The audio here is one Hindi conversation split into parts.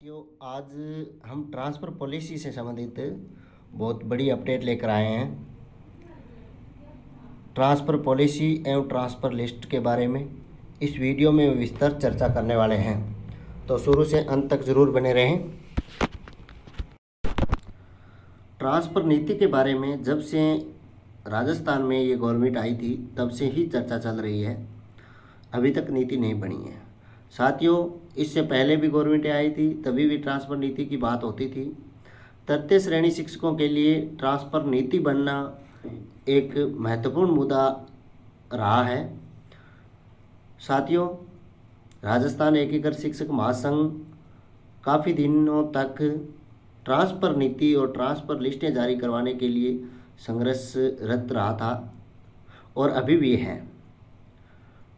साथियों, आज हम ट्रांसफ़र पॉलिसी से संबंधित बहुत बड़ी अपडेट लेकर आए हैं। ट्रांसफ़र पॉलिसी एवं ट्रांसफ़र लिस्ट के बारे में इस वीडियो में विस्तार चर्चा करने वाले हैं, तो शुरू से अंत तक ज़रूर बने रहें। ट्रांसफ़र नीति के बारे में जब से राजस्थान में ये गवर्नमेंट आई थी तब से ही चर्चा चल रही है, अभी तक नीति नहीं बनी है। साथियों, इससे पहले भी गवर्नमेंट आई थी, तभी भी ट्रांसफ़र नीति की बात होती थी। तृतीय श्रेणी शिक्षकों के लिए ट्रांसफ़र नीति बनना एक महत्वपूर्ण मुद्दा रहा है। साथियों, राजस्थान एकीकृत शिक्षक महासंघ काफ़ी दिनों तक ट्रांसफ़र नीति और ट्रांसफ़र लिस्टें जारी करवाने के लिए संघर्षरत रहा था और अभी भी है।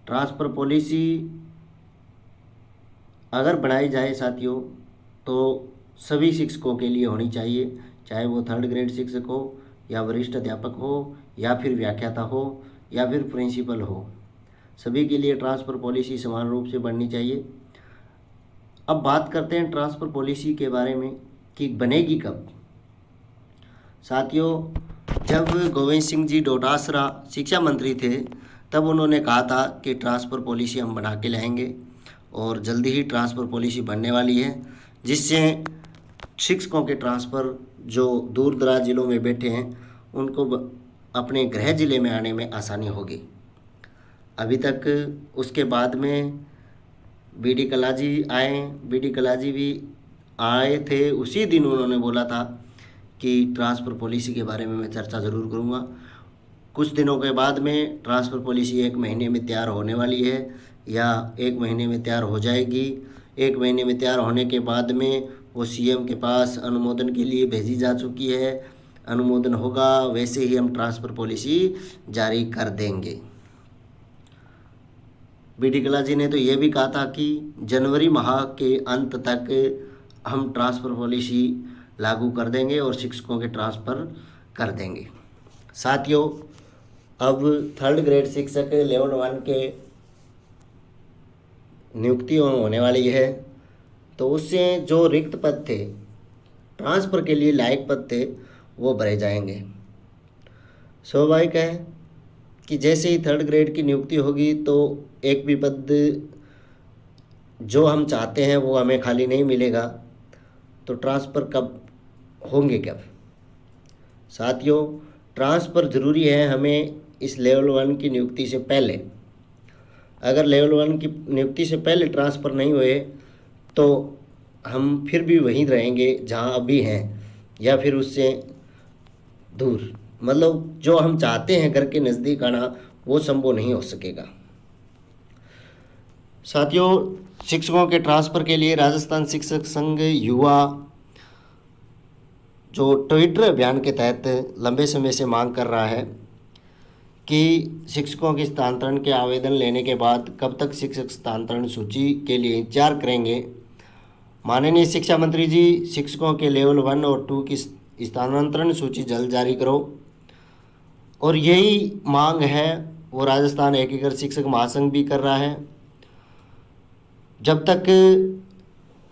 ट्रांसफ़र पॉलिसी अगर बनाई जाए साथियों, तो सभी शिक्षकों के लिए होनी चाहिए, चाहे वो थर्ड ग्रेड शिक्षक हो या वरिष्ठ अध्यापक हो या फिर व्याख्याता हो या फिर प्रिंसिपल हो, सभी के लिए ट्रांसफ़र पॉलिसी समान रूप से बननी चाहिए। अब बात करते हैं ट्रांसफ़र पॉलिसी के बारे में कि बनेगी कब। साथियों, जब गोविंद सिंह जी डोटासरा शिक्षा मंत्री थे तब उन्होंने कहा था कि ट्रांसफ़र पॉलिसी हम बना के लाएंगे और जल्दी ही ट्रांसफ़र पॉलिसी बनने वाली है, जिससे शिक्षकों के ट्रांसफ़र जो दूर दराज ज़िलों में बैठे हैं उनको अपने गृह ज़िले में आने में आसानी होगी। अभी तक उसके बाद में बीडी कलाजी आए, बीडी कलाजी भी आए थे, उसी दिन उन्होंने बोला था कि ट्रांसफ़र पॉलिसी के बारे में मैं चर्चा ज़रूर करूँगा। कुछ दिनों के बाद में ट्रांसफ़र पॉलिसी 1 महीने में तैयार होने वाली है या 1 महीने में तैयार हो जाएगी। 1 महीने में तैयार होने के बाद में वो सीएम के पास अनुमोदन के लिए भेजी जा चुकी है। अनुमोदन होगा वैसे ही हम ट्रांसफ़र पॉलिसी जारी कर देंगे। बीडी कला जी ने तो ये भी कहा था कि जनवरी माह के अंत तक हम ट्रांसफ़र पॉलिसी लागू कर देंगे और शिक्षकों के ट्रांसफ़र कर देंगे। साथियों, अब थर्ड ग्रेड शिक्षक लेवल 1 के नियुक्ति होने वाली है, तो उससे जो रिक्त पद थे, ट्रांसफ़र के लिए लायक पद थे, वो भरे जाएंगे। स्वाभाविक है कि जैसे ही थर्ड ग्रेड की नियुक्ति होगी तो एक भी पद जो हम चाहते हैं वो हमें खाली नहीं मिलेगा, तो ट्रांसफ़र कब होंगे कब। साथियों, ट्रांसफ़र ज़रूरी है हमें इस लेवल 1 की नियुक्ति से पहले। अगर लेवल 1 की नियुक्ति से पहले ट्रांसफ़र नहीं हुए तो हम फिर भी वहीं रहेंगे जहां अभी हैं या फिर उससे दूर, मतलब जो हम चाहते हैं घर के नज़दीक आना, वो संभव नहीं हो सकेगा। साथियों, शिक्षकों के ट्रांसफ़र के लिए राजस्थान शिक्षक संघ युवा जो ट्विटर अभियान के तहत लंबे समय से मांग कर रहा है कि शिक्षकों के स्थानांतरण के आवेदन लेने के बाद कब तक शिक्षक स्थानांतरण सूची के लिए इंतजार करेंगे। माननीय शिक्षा मंत्री जी, शिक्षकों के लेवल 1 और 2 की स्थानांतरण सूची जल्द जारी करो। और यही मांग है वो राजस्थान एकीकृत शिक्षक महासंघ भी कर रहा है। जब तक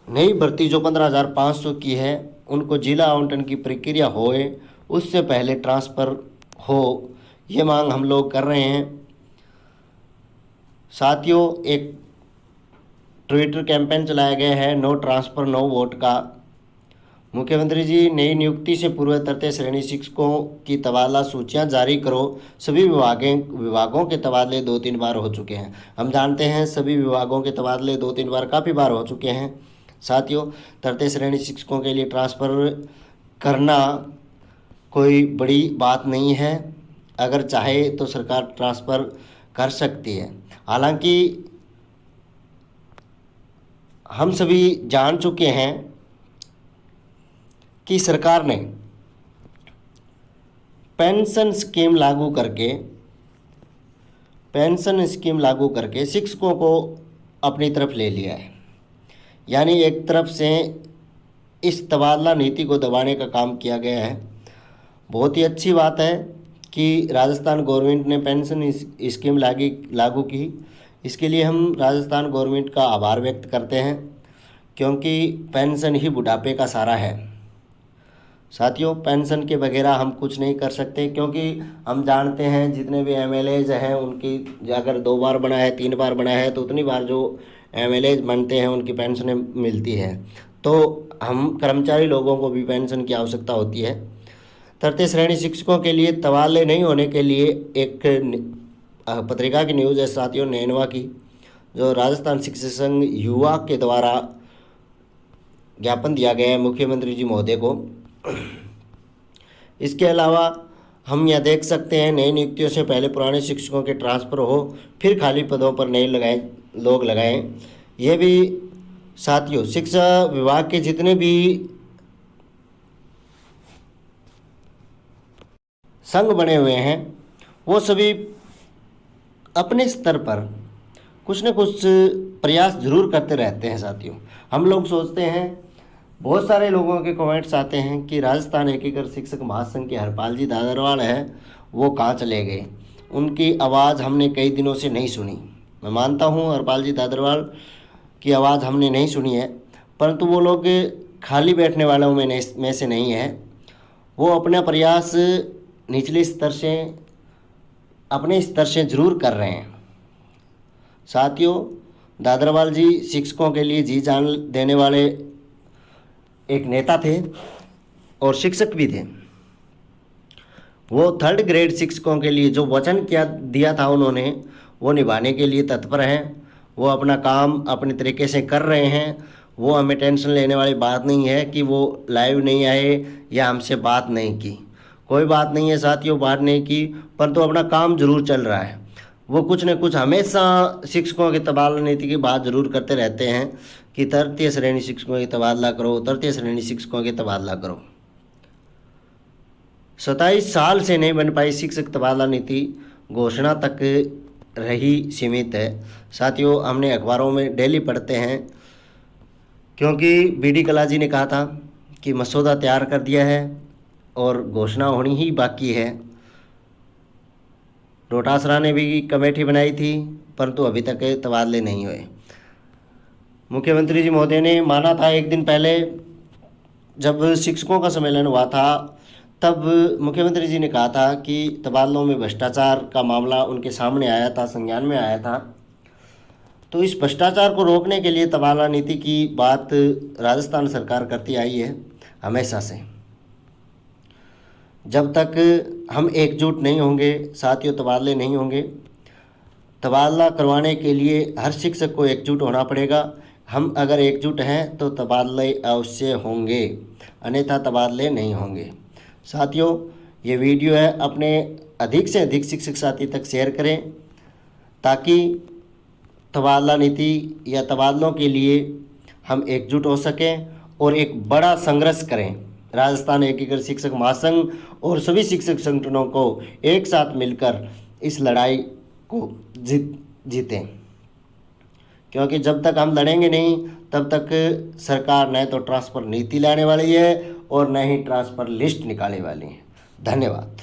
नई भर्ती जो 15,500 की है उनको जिला आवंटन की प्रक्रिया होए, उससे पहले ट्रांसफ़र हो, ये मांग हम लोग कर रहे हैं। साथियों, एक ट्विटर कैंपेन चलाया गया है नो ट्रांसफ़र नो वोट का। मुख्यमंत्री जी, नई नियुक्ति से पूर्व तृतीय श्रेणी शिक्षकों की तबादला सूचियां जारी करो। सभी विभागों के तबादले 2-3 बार हो चुके हैं। हम जानते हैं सभी विभागों के तबादले 2-3 बार काफ़ी बार हो चुके हैं। साथियों, तृतीय श्रेणी शिक्षकों के लिए ट्रांसफ़र करना कोई बड़ी बात नहीं है। अगर चाहे तो सरकार ट्रांसफ़र कर सकती है। हालांकि हम सभी जान चुके हैं कि सरकार ने पेंशन स्कीम लागू करके शिक्षकों को अपनी तरफ ले लिया है। यानी एक तरफ से इस तबादला नीति को दबाने का काम किया गया है। बहुत ही अच्छी बात है कि राजस्थान गवर्नमेंट ने पेंशन स्कीम लागू की। इसके लिए हम राजस्थान गवर्नमेंट का आभार व्यक्त करते हैं क्योंकि पेंशन ही बुढ़ापे का सहारा है। साथियों, पेंशन के बगैर हम कुछ नहीं कर सकते, क्योंकि हम जानते हैं जितने भी एमएलएज हैं उनकी अगर 2 बार बना है 3 बार बना है तो उतनी बार जो एमएलएज बनते हैं उनकी पेंशनें मिलती है। तो हम कर्मचारी लोगों को भी पेंशन की आवश्यकता होती है। तृतीय श्रेणी शिक्षकों के लिए तबादले नहीं होने के लिए एक पत्रिका की न्यूज़ है साथियों, नैनवा की, जो राजस्थान शिक्षक संघ युवा के द्वारा ज्ञापन दिया गया है मुख्यमंत्री जी महोदय को। इसके अलावा हम यह देख सकते हैं नई नियुक्तियों से पहले पुराने शिक्षकों के ट्रांसफ़र हो, फिर खाली पदों पर नए लोग लगाएं। यह भी साथियों शिक्षा विभाग के जितने भी संघ बने हुए हैं वो सभी अपने स्तर पर कुछ न कुछ प्रयास जरूर करते रहते हैं। साथियों, हम लोग सोचते हैं, बहुत सारे लोगों के कमेंट्स आते हैं कि राजस्थान एकीकृत शिक्षक महासंघ के हरपाल जी दादरवाल हैं, वो कहाँ चले गए, उनकी आवाज़ हमने कई दिनों से नहीं सुनी। मैं मानता हूँ हरपाल जी दादरवाल की आवाज़ हमने नहीं सुनी है, परंतु वो लोग खाली बैठने वालों में से नहीं है। वो अपना प्रयास निचले स्तर से अपने स्तर से जरूर कर रहे हैं। साथियों, दादरवाल जी शिक्षकों के लिए जी जान देने वाले एक नेता थे और शिक्षक भी थे। वो 3rd ग्रेड शिक्षकों के लिए जो वचन दिया था उन्होंने, वो निभाने के लिए तत्पर हैं। वो अपना काम अपने तरीके से कर रहे हैं। वो हमें टेंशन लेने वाली बात नहीं है कि वो लाइव नहीं आए या हमसे बात नहीं की। कोई बात नहीं है साथियों, बात नहीं की, परंतु अपना काम जरूर चल रहा है। वो कुछ न कुछ हमेशा शिक्षकों की तबादला नीति की बात जरूर करते रहते हैं कि तृतीय श्रेणी शिक्षकों की तबादला करो, तृतीय श्रेणी शिक्षकों की तबादला करो। 27 साल से नहीं बन पाई शिक्षक तबादला नीति, घोषणा तक रही सीमित है। साथियों, हमने अखबारों में डेली पढ़ते हैं, क्योंकि बीडी कला जी ने कहा था कि मसौदा तैयार कर दिया है और घोषणा होनी ही बाकी है। डोटासरा ने भी कमेटी बनाई थी, परंतु अभी तक तबादले नहीं हुए। मुख्यमंत्री जी महोदय ने माना था एक दिन पहले जब शिक्षकों का सम्मेलन हुआ था, तब मुख्यमंत्री जी ने कहा था कि तबादलों में भ्रष्टाचार का मामला उनके सामने आया था, संज्ञान में आया था। तो इस भ्रष्टाचार को रोकने के लिए तबादला नीति की बात राजस्थान सरकार करती आई है हमेशा से। जब तक हम एकजुट नहीं होंगे साथियों, तबादले नहीं होंगे। तबादला करवाने के लिए हर शिक्षक को एकजुट होना पड़ेगा। हम अगर एकजुट हैं तो तबादले अवश्य होंगे, अन्यथा तबादले नहीं होंगे। साथियों, ये वीडियो है अपने अधिक से अधिक शिक्षक साथी तक शेयर करें, ताकि तबादला नीति या तबादलों के लिए हम एकजुट हो सकें और एक बड़ा संघर्ष करें। राजस्थान एकीकृत शिक्षक महासंघ और सभी शिक्षक संगठनों को एक साथ मिलकर इस लड़ाई को जीतें, क्योंकि जब तक हम लड़ेंगे नहीं तब तक सरकार न तो ट्रांसफ़र नीति लाने वाली है और न ही ट्रांसफ़र लिस्ट निकालने वाली है। धन्यवाद।